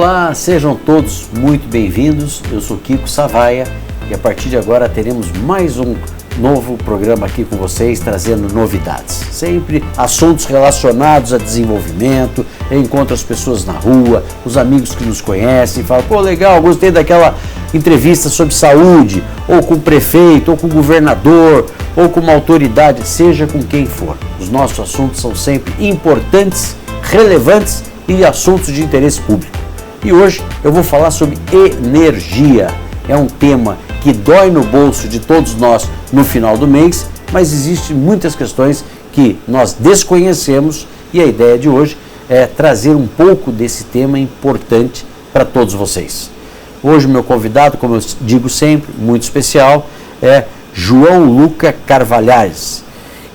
Olá, sejam todos muito bem-vindos. Eu sou Kiko Savaia e a partir de agora teremos mais um novo programa aqui com vocês, trazendo novidades. Sempre assuntos relacionados a desenvolvimento. Eu encontro as pessoas na rua, os amigos que nos conhecem, falam, pô, legal, gostei daquela entrevista sobre saúde, ou com o prefeito, ou com o governador, ou com uma autoridade, seja com quem for. Os nossos assuntos são sempre importantes, relevantes e assuntos de interesse público. E hoje eu vou falar sobre energia. É um tema que dói no bolso de todos nós no final do mês, mas existem muitas questões que nós desconhecemos e a ideia de hoje é trazer um pouco desse tema importante para todos vocês. Hoje o meu convidado, como eu digo sempre, muito especial, é João Luca Carvalhaes,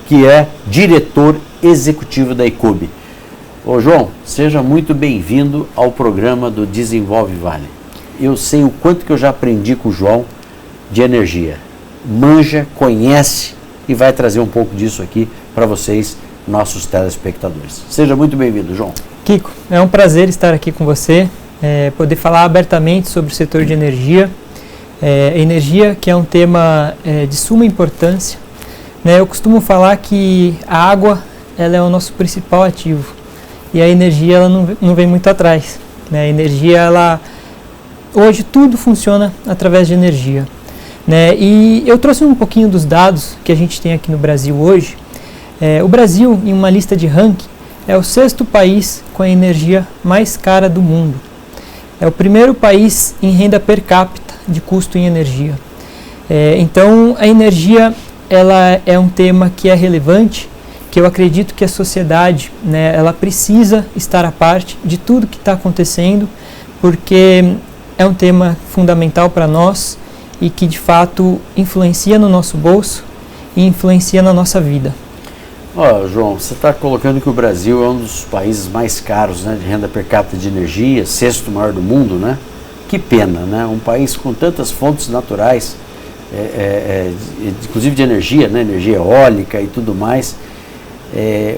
que é diretor executivo da ICUB. Ô João, seja muito bem-vindo ao programa do Desenvolve Vale. Eu sei o quanto que eu já aprendi com o João de energia. Manja, conhece e vai trazer um pouco disso aqui para vocês, nossos telespectadores. Seja muito bem-vindo, João. Kiko, é um prazer estar aqui com você, poder falar abertamente sobre o setor de energia. Energia, que é um tema de suma importância. Eu costumo falar que a água ela é o nosso principal ativo. E a energia ela não vem muito atrás. A energia, hoje tudo funciona através de energia. E eu trouxe um pouquinho dos dados que a gente tem aqui no Brasil hoje. O Brasil, em uma lista de ranking, é o 6º país com a energia mais cara do mundo. É o primeiro país em renda per capita de custo em energia. Então, a energia ela é um tema que é relevante, que eu acredito que a sociedade, ela precisa estar à parte de tudo que está acontecendo, porque é um tema fundamental para nós e que, de fato, influencia no nosso bolso e influencia na nossa vida. João, você está colocando que o Brasil é um dos países mais caros, de renda per capita de energia, 6º maior do mundo, né? Que pena, né? Um país com tantas fontes naturais, inclusive de energia, energia eólica e tudo mais,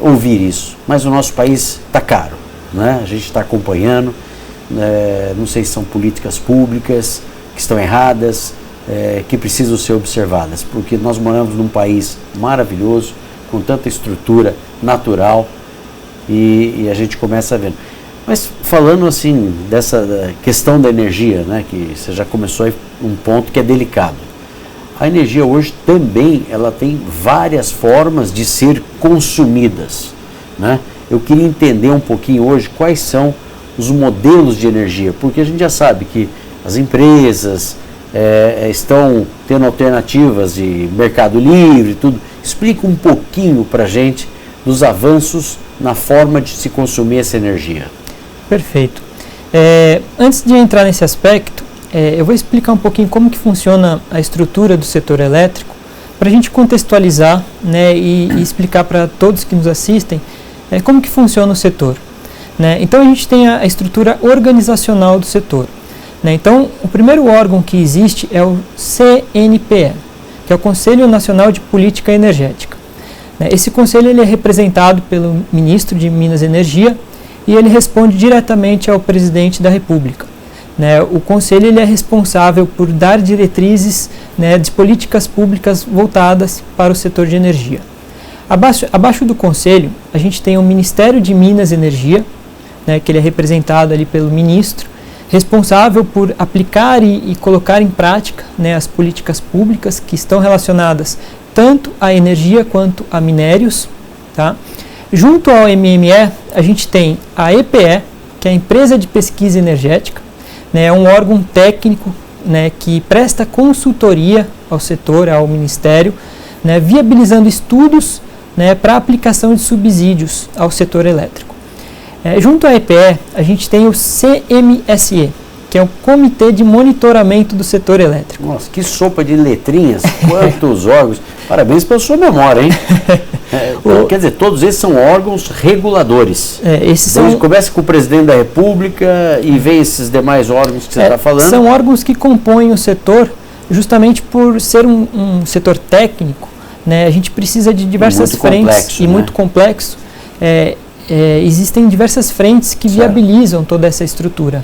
ouvir isso. Mas o nosso país está caro, né? A gente está acompanhando, não sei se são políticas públicas que estão erradas, que precisam ser observadas, porque nós moramos num país maravilhoso, com tanta estrutura natural e a gente começa a ver. Mas falando assim dessa questão da energia, que você já começou aí um ponto que é delicado. A energia hoje também ela tem várias formas de ser consumidas, Eu queria entender um pouquinho hoje quais são os modelos de energia, porque a gente já sabe que as empresas estão tendo alternativas de mercado livre e tudo. Explica um pouquinho para a gente dos avanços na forma de se consumir essa energia. Perfeito. Antes de entrar nesse aspecto, eu vou explicar um pouquinho como que funciona a estrutura do setor elétrico, para a gente contextualizar e explicar para todos que nos assistem como que funciona o setor. Então a gente tem a estrutura organizacional do setor. Então o primeiro órgão que existe é o CNPE, que é o Conselho Nacional de Política Energética. Esse conselho ele é representado pelo ministro de Minas e Energia e ele responde diretamente ao presidente da República. O conselho ele é responsável por dar diretrizes de políticas públicas voltadas para o setor de energia. Abaixo do conselho, a gente tem o Ministério de Minas e Energia, que ele é representado ali pelo ministro, responsável por aplicar e colocar em prática as políticas públicas que estão relacionadas tanto à energia quanto a minérios. Junto ao MME, a gente tem a EPE, que é a Empresa de Pesquisa Energética, é um órgão técnico que presta consultoria ao setor, ao Ministério, viabilizando estudos para aplicação de subsídios ao setor elétrico. Junto à EPE, a gente tem o CMSE, que é o Comitê de Monitoramento do Setor Elétrico. Nossa, que sopa de letrinhas, quantos órgãos. Parabéns pela sua memória, hein? Quer dizer, todos esses são órgãos reguladores. Começa com o presidente da República e vem esses demais órgãos que você está falando. São órgãos que compõem o setor justamente por ser um setor técnico. A gente precisa de diversas frentes muito complexo. Existem diversas frentes que viabilizam toda essa estrutura.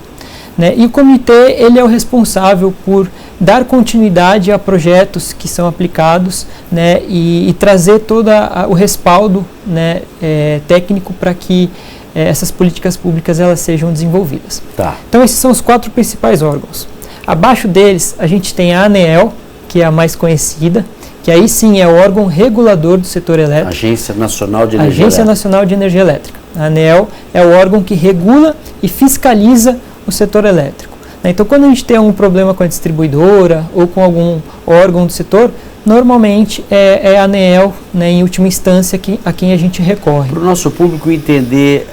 né? E o comitê ele é o responsável por dar continuidade a projetos que são aplicados, né? E trazer todo o respaldo, né? Técnico para que essas políticas públicas elas sejam desenvolvidas. Tá. Então esses são os 4 principais órgãos. Abaixo deles a gente tem a ANEEL, que é a mais conhecida, que aí sim é o órgão regulador do setor elétrico. Agência Nacional de Energia Agência Elétrica. Nacional de Energia Elétrica. A ANEEL é o órgão que regula e fiscaliza o setor elétrico. Então, quando a gente tem algum problema com a distribuidora ou com algum órgão do setor, normalmente é a ANEEL, né, em última instância, a quem a gente recorre. Para o nosso público entender,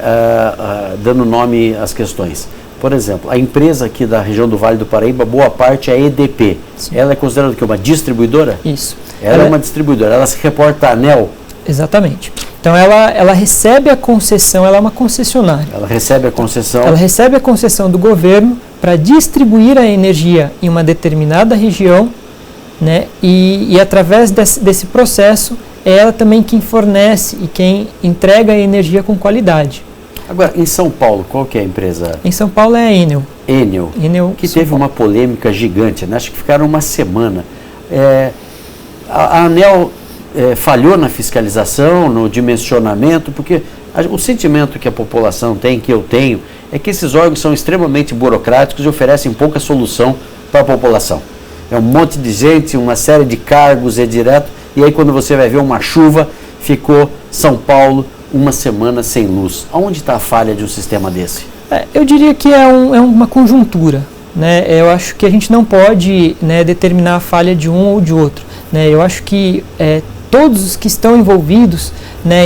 dando nome às questões. Por exemplo, a empresa aqui da região do Vale do Paraíba, boa parte é a EDP. Sim. Ela é considerada o quê? Uma distribuidora? Isso. Ela é uma distribuidora. Ela se reporta à ANEEL? Exatamente. Então ela recebe a concessão, ela é uma concessionária. Ela recebe a concessão? Ela recebe a concessão do governo para distribuir a energia em uma determinada região, né? E através desse processo, é ela também quem fornece e quem entrega a energia com qualidade. Agora, em São Paulo, qual que é a empresa? Em São Paulo é a Enel. Enel, que teve uma polêmica gigante, né? Acho que ficaram uma semana. A ANEEL falhou na fiscalização, no dimensionamento, porque o sentimento que a população tem, que eu tenho, é que esses órgãos são extremamente burocráticos e oferecem pouca solução para a população. É um monte de gente, uma série de cargos, é direto, e aí quando você vai ver uma chuva, ficou São Paulo uma semana sem luz. Aonde está a falha de um sistema desse? Eu diria que é uma conjuntura, né? Eu acho que a gente não pode, né, determinar a falha de um ou de outro, né? Eu acho que todos os que estão envolvidos, né,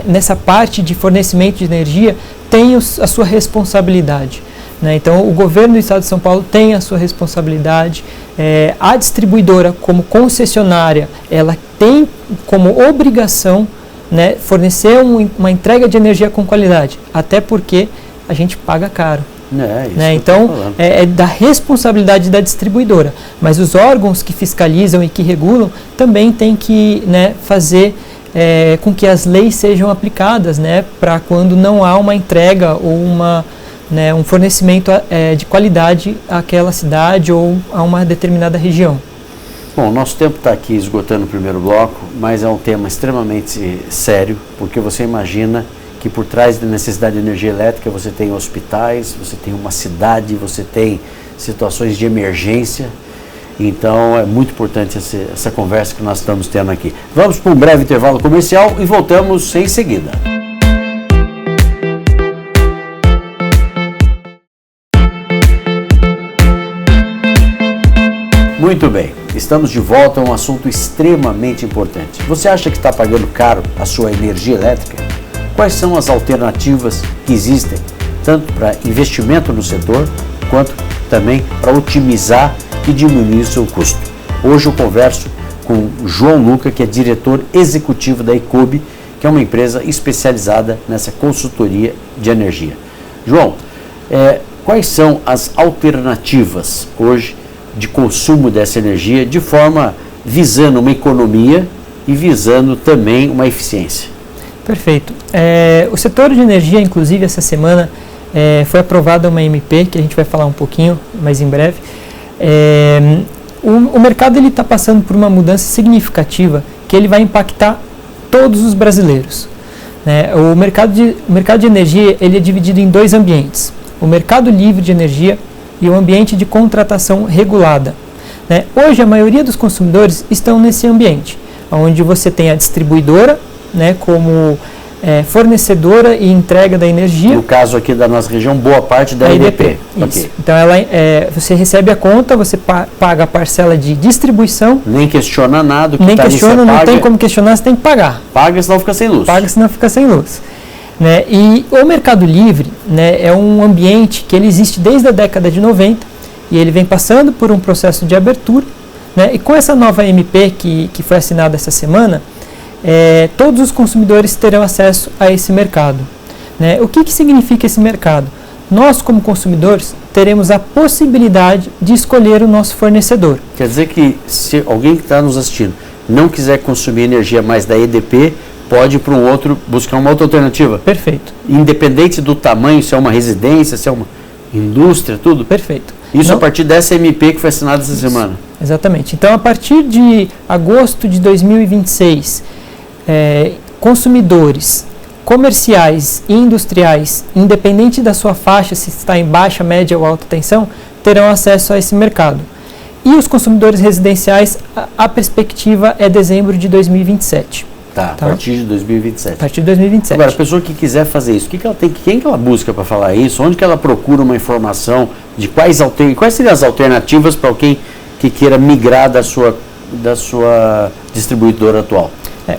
nessa parte de fornecimento de energia têm a sua responsabilidade, né? Então o governo do estado de São Paulo tem a sua responsabilidade, a distribuidora como concessionária, ela tem como obrigação, né, fornecer uma entrega de energia com qualidade, até porque a gente paga caro. Né? Então, é da responsabilidade da distribuidora, mas os órgãos que fiscalizam e que regulam também têm que, né, fazer com que as leis sejam aplicadas, né, para quando não há uma entrega ou um fornecimento de qualidade àquela cidade ou a uma determinada região. Bom, nosso tempo está aqui esgotando o primeiro bloco, mas é um tema extremamente sério, porque você imagina que por trás da necessidade de energia elétrica você tem hospitais, você tem uma cidade, você tem situações de emergência. Então é muito importante essa conversa que nós estamos tendo aqui. Vamos para um breve intervalo comercial e voltamos em seguida. Muito bem, estamos de volta a um assunto extremamente importante. Você acha que está pagando caro a sua energia elétrica? Quais são as alternativas que existem, tanto para investimento no setor, quanto também para otimizar e diminuir o seu custo? Hoje eu converso com o João Luca, que é diretor executivo da Ecobe, que é uma empresa especializada nessa consultoria de energia. João, quais são as alternativas hoje de consumo dessa energia, de forma visando uma economia e visando também uma eficiência? Perfeito. O setor de energia, inclusive, essa semana foi aprovada uma MP, que a gente vai falar um pouquinho mais em breve. O mercado está passando por uma mudança significativa que ele vai impactar todos os brasileiros, né? O mercado de energia ele é dividido em 2 ambientes: o mercado livre de energia e o ambiente de contratação regulada, né? Hoje a maioria dos consumidores estão nesse ambiente, onde você tem a distribuidora, né, como fornecedora e entrega da energia. No caso aqui da nossa região, boa parte da EDP. Okay. Então você recebe a conta, você paga a parcela de distribuição. Nem questiona nada, o que nem questiona, não tem como questionar, você tem que pagar. Paga, senão fica sem luz. Paga, senão fica sem luz. Né? E o Mercado Livre, né, é um ambiente que ele existe desde a década de 90 e ele vem passando por um processo de abertura, né? E com essa nova MP que foi assinada essa semana, todos os consumidores terão acesso a esse mercado, né? O que significa esse mercado? Nós, como consumidores, teremos a possibilidade de escolher o nosso fornecedor. Quer dizer que se alguém que está nos assistindo não quiser consumir energia mais da EDP, pode ir para buscar uma outra alternativa? Perfeito. Independente do tamanho, se é uma residência, se é uma... Indústria, tudo? Perfeito. Isso Não, a partir dessa MP que foi assinada essa semana. Exatamente. Então, a partir de agosto de 2026, consumidores comerciais e industriais, independente da sua faixa, se está em baixa, média ou alta tensão, terão acesso a esse mercado. E os consumidores residenciais, a perspectiva é dezembro de 2027. Tá, a partir de 2027. A partir de 2027. Agora, a pessoa que quiser fazer isso, quem que ela busca para falar isso? Onde que ela procura uma informação de quais seriam as alternativas para alguém que queira migrar da sua distribuidora atual?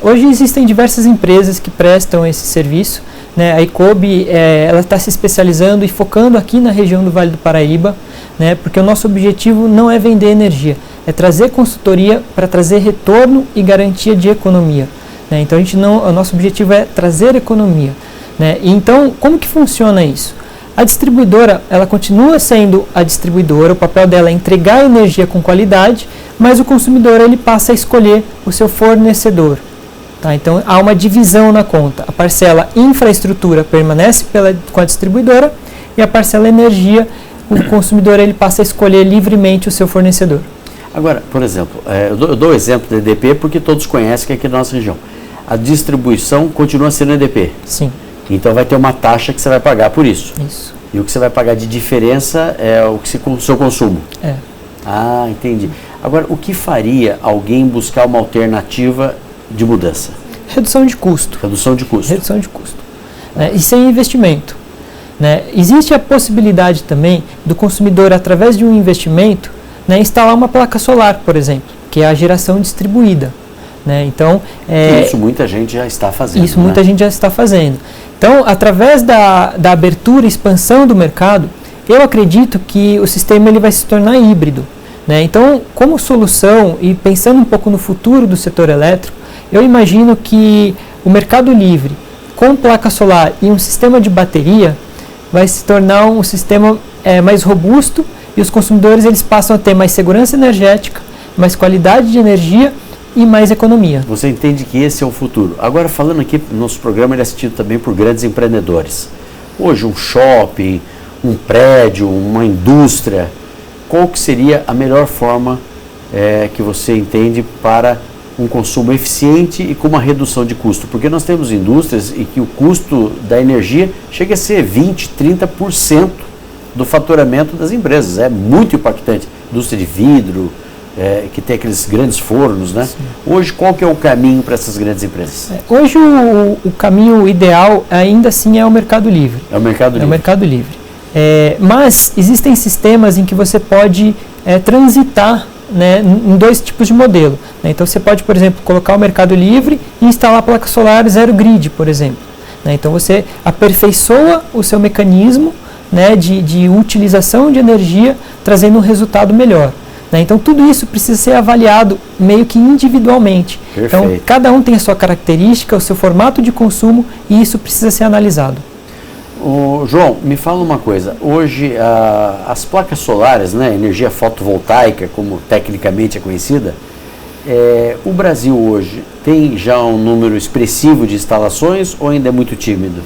Hoje existem diversas empresas que prestam esse serviço, né? A Icobe ela está se especializando e focando aqui na região do Vale do Paraíba, né? Porque o nosso objetivo não é vender energia, é trazer consultoria para trazer retorno e garantia de economia. Né? Então o nosso objetivo é trazer economia. Né? E então, como que funciona isso? A distribuidora, ela continua sendo a distribuidora, o papel dela é entregar energia com qualidade, mas o consumidor ele passa a escolher o seu fornecedor. Tá? Então há uma divisão na conta. A parcela infraestrutura permanece com a distribuidora e a parcela energia, o consumidor ele passa a escolher livremente o seu fornecedor. Agora, por exemplo, eu dou o exemplo da EDP porque todos conhecem que é aqui na nossa região. A distribuição continua sendo EDP. Sim. Então vai ter uma taxa que você vai pagar por isso. Isso. E o que você vai pagar de diferença é o seu consumo. É. Ah, entendi. Agora, o que faria alguém buscar uma alternativa de mudança? Redução de custo. Redução de custo. Redução de custo. Né? E sem investimento. Né? Existe a possibilidade também do consumidor, através de um investimento, né, instalar uma placa solar, por exemplo, que é a geração distribuída. Né? Então, isso muita gente já está fazendo. Isso muita gente já está fazendo. Então, através da abertura e expansão do mercado, eu acredito que o sistema ele vai se tornar híbrido. Né? Então, como solução e pensando um pouco no futuro do setor elétrico, eu imagino que o mercado livre, com placa solar e um sistema de bateria, vai se tornar um sistema mais robusto e os consumidores eles passam a ter mais segurança energética, mais qualidade de energia e mais economia. Você entende que esse é o futuro. Agora, falando aqui, nosso programa ele é assistido também por grandes empreendedores. Hoje, um shopping, um prédio, uma indústria, qual que seria a melhor forma que você entende para um consumo eficiente e com uma redução de custo? Porque nós temos indústrias e que o custo da energia chega a ser 20%, 30% do faturamento das empresas. É muito impactante. Indústria de vidro, que tem aqueles grandes fornos, né? Sim. Hoje, qual que é o caminho para essas grandes empresas? Hoje, o caminho ideal, ainda assim, é o mercado livre. É o mercado livre. É o mercado livre. Mas existem sistemas em que você pode transitar, né, em dois tipos de modelo. Né? Então, você pode, por exemplo, colocar o mercado livre e instalar placa solar zero grid, por exemplo. Né? Então, você aperfeiçoa o seu mecanismo, né, de utilização de energia, trazendo um resultado melhor. Né? Então, tudo isso precisa ser avaliado meio que individualmente. Perfeito. Então, cada um tem a sua característica, o seu formato de consumo, e isso precisa ser analisado. João, me fala uma coisa. Hoje, as placas solares, né, energia fotovoltaica, como tecnicamente é conhecida, o Brasil hoje tem já um número expressivo de instalações ou ainda é muito tímido?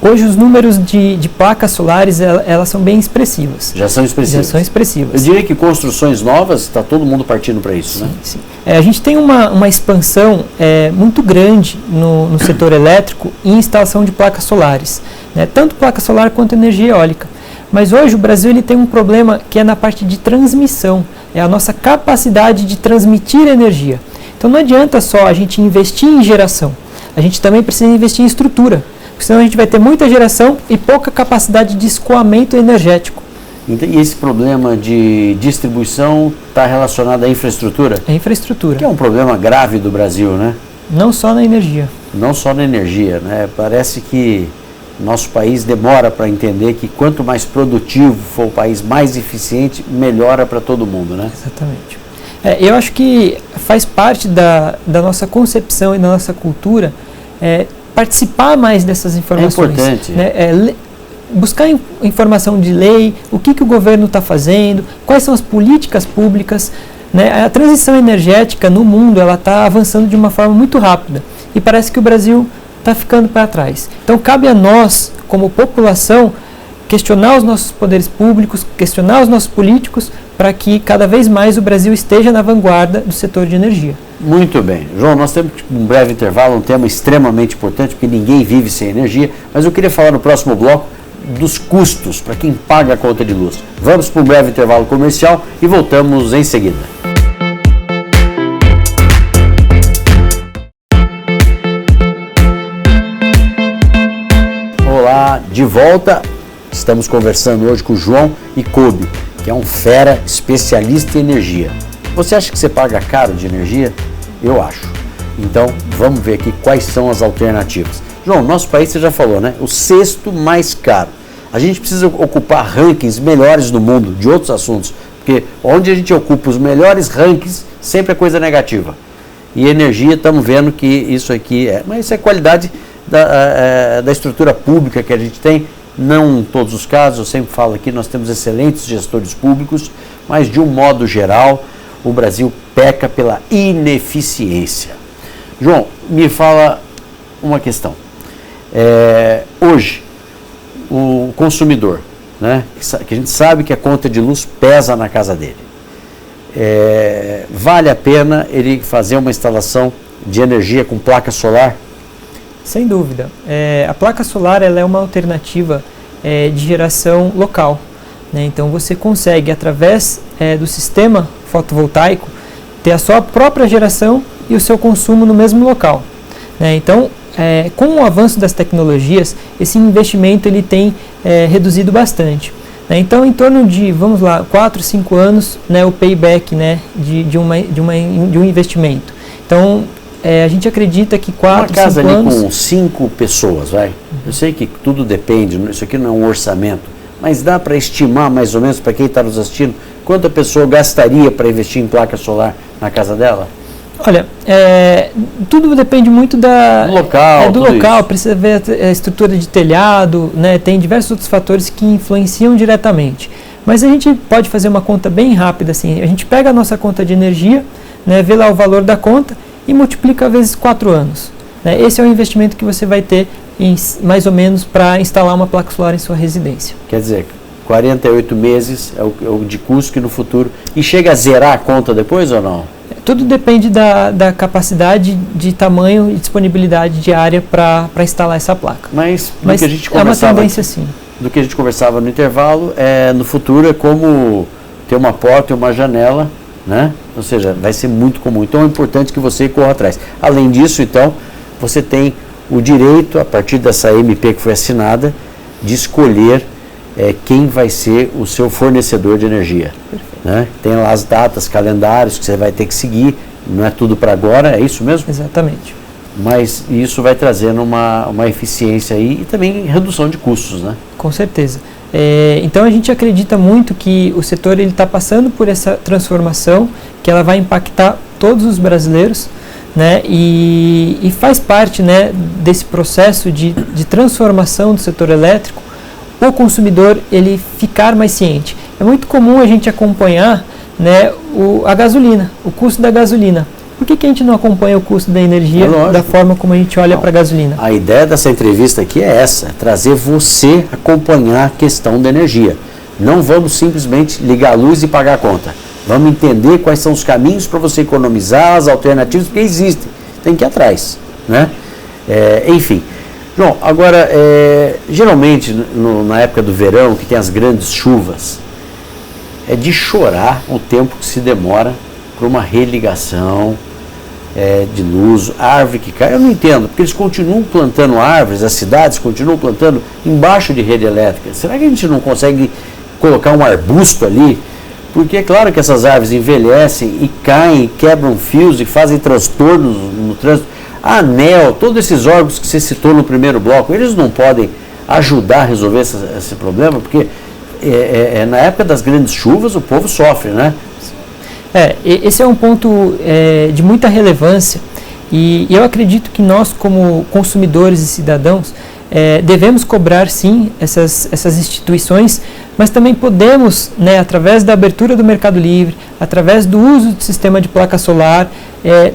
Hoje os números de placas solares, elas são bem expressivas. Já são expressivas? Já são expressivas. Eu diria que construções novas, está todo mundo partindo para isso, sim, né? Sim. A gente tem uma expansão muito grande no setor elétrico em instalação de placas solares. Né? Tanto placa solar quanto energia eólica. Mas hoje o Brasil ele tem um problema que é na parte de transmissão. É a nossa capacidade de transmitir energia. Então não adianta só a gente investir em geração. A gente também precisa investir em estrutura. Porque senão a gente vai ter muita geração e pouca capacidade de escoamento energético. E esse problema de distribuição está relacionado à infraestrutura? A infraestrutura. Que é um problema grave do Brasil, né? Não só na energia. Não só na energia, né? Parece que nosso país demora para entender que quanto mais produtivo for o país, mais eficiente, melhora para todo mundo, né? Exatamente. Eu acho que faz parte da nossa concepção e da nossa cultura participar mais dessas informações. É importante. Né? Buscar informação de lei, o que o governo está fazendo, quais são as políticas públicas. Né? A transição energética no mundo está avançando de uma forma muito rápida e parece que o Brasil está ficando para trás. Então cabe a nós, como população, questionar os nossos poderes públicos, questionar os nossos políticos, para que cada vez mais o Brasil esteja na vanguarda do setor de energia. Muito bem. João, nós temos um breve intervalo, um tema extremamente importante, porque ninguém vive sem energia, mas eu queria falar no próximo bloco dos custos para quem paga a conta de luz. Vamos para um breve intervalo comercial e voltamos em seguida. Olá, de volta. Estamos conversando hoje com o João Icobe, que é um fera especialista em energia. Você acha que você paga caro de energia? Eu acho. Então, vamos ver aqui quais são as alternativas. João, nosso país, você já falou, né? O sexto mais caro. A gente precisa ocupar rankings melhores no mundo de outros assuntos, porque onde a gente ocupa os melhores rankings, sempre é coisa negativa. E energia, estamos vendo que isso aqui mas isso é qualidade da estrutura pública que a gente tem. Não em todos os casos, eu sempre falo aqui, nós temos excelentes gestores públicos, mas de um modo geral, o Brasil peca pela ineficiência. João, me fala uma questão. Hoje, o consumidor, né, que a gente sabe que a conta de luz pesa na casa dele, vale a pena ele fazer uma instalação de energia com placa solar? Sem dúvida. A placa solar ela é uma alternativa de geração local, né? Então você consegue, através do sistema fotovoltaico, ter a sua própria geração e o seu consumo no mesmo local, né? Então, com o avanço das tecnologias, esse investimento ele tem reduzido bastante, né? Então, em torno de, vamos lá, 4, 5 anos, né, o payback, né, de um investimento. Então, a gente acredita que 4, 5 anos... Uma casa ali com 5 pessoas, vai. Eu sei que tudo depende, isso aqui não é um orçamento, mas dá para estimar mais ou menos, para quem está nos assistindo, quanto a pessoa gastaria para investir em placa solar na casa dela? Olha, tudo depende muito do local, precisa ver a estrutura de telhado, né, tem diversos outros fatores que influenciam diretamente. Mas a gente pode fazer uma conta bem rápida, assim, a gente pega a nossa conta de energia, né, vê lá o valor da conta, e multiplica vezes 4 anos. Né? Esse é o investimento que você vai ter mais ou menos para instalar uma placa solar em sua residência. Quer dizer, 48 meses é o de custo que no futuro... E chega a zerar a conta depois ou não? Tudo depende da capacidade de tamanho e disponibilidade de área para instalar essa placa. Mas que a gente é uma tendência sim. Do que a gente conversava no intervalo, no futuro é como ter uma porta e uma janela, né? Ou seja, vai ser muito comum. Então é importante que você corra atrás. Além disso, então, você tem o direito, a partir dessa MP que foi assinada, de escolher quem vai ser o seu fornecedor de energia. Né? Tem lá as datas, calendários que você vai ter que seguir. Não é tudo para agora, é isso mesmo? Exatamente. Mas isso vai trazendo uma eficiência aí e também redução de custos, né? Com certeza. Então a gente acredita muito que o setor está passando por essa transformação, que ela vai impactar todos os brasileiros, né, e faz parte, né, desse processo de transformação do setor elétrico, o consumidor ele ficar mais ciente. É muito comum a gente acompanhar, né, a gasolina, o custo da gasolina. Por que a gente não acompanha o custo da energia da forma como a gente olha para a gasolina? A ideia dessa entrevista aqui é essa, trazer você a acompanhar a questão da energia. Não vamos simplesmente ligar a luz e pagar a conta. Vamos entender quais são os caminhos para você economizar, as alternativas, porque existem. Tem que ir atrás, né? Enfim. João, agora, geralmente na época do verão, que tem as grandes chuvas, é de chorar o tempo que se demora para uma religação de luz, árvore que cai. Eu não entendo, porque eles continuam plantando árvores, as cidades continuam plantando embaixo de rede elétrica. Será que a gente não consegue colocar um arbusto ali? Porque é claro que essas árvores envelhecem e caem, quebram fios e fazem transtornos no trânsito. A ANEEL, todos esses órgãos que você citou no primeiro bloco, eles não podem ajudar a resolver esse problema? Porque na época das grandes chuvas o povo sofre, né? Esse é um ponto de muita relevância e eu acredito que nós, como consumidores e cidadãos, devemos cobrar sim essas instituições, mas também podemos, né, através da abertura do mercado livre, através do uso do sistema de placa solar,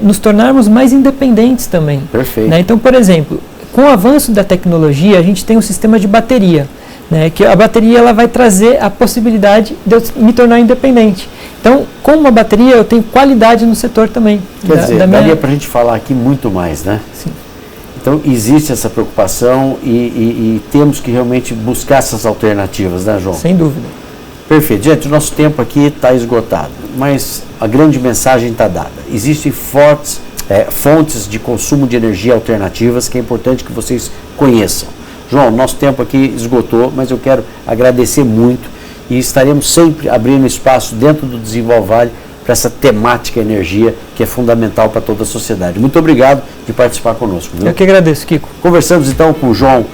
nos tornarmos mais independentes também. Perfeito. Né? Então, por exemplo, com o avanço da tecnologia, a gente tem um sistema de bateria. né, que a bateria ela vai trazer a possibilidade de eu me tornar independente. Então, com uma bateria, eu tenho qualidade no setor também. Quer dizer, daria para a gente falar aqui muito mais, né? Sim. Então, existe essa preocupação e temos que realmente buscar essas alternativas, né, João? Sem dúvida. Perfeito. Gente, o nosso tempo aqui está esgotado, mas a grande mensagem está dada. Existem fontes de consumo de energia alternativas que é importante que vocês conheçam. João, nosso tempo aqui esgotou, mas eu quero agradecer muito e estaremos sempre abrindo espaço dentro do Desenvolvale para essa temática energia que é fundamental para toda a sociedade. Muito obrigado de participar conosco. Viu? Eu que agradeço, Kiko. Conversamos então com o João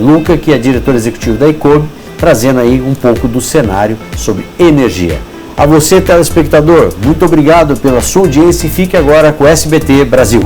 Luca, que é diretor executivo da ICOBE, trazendo aí um pouco do cenário sobre energia. A você, telespectador, muito obrigado pela sua audiência e fique agora com o SBT Brasil.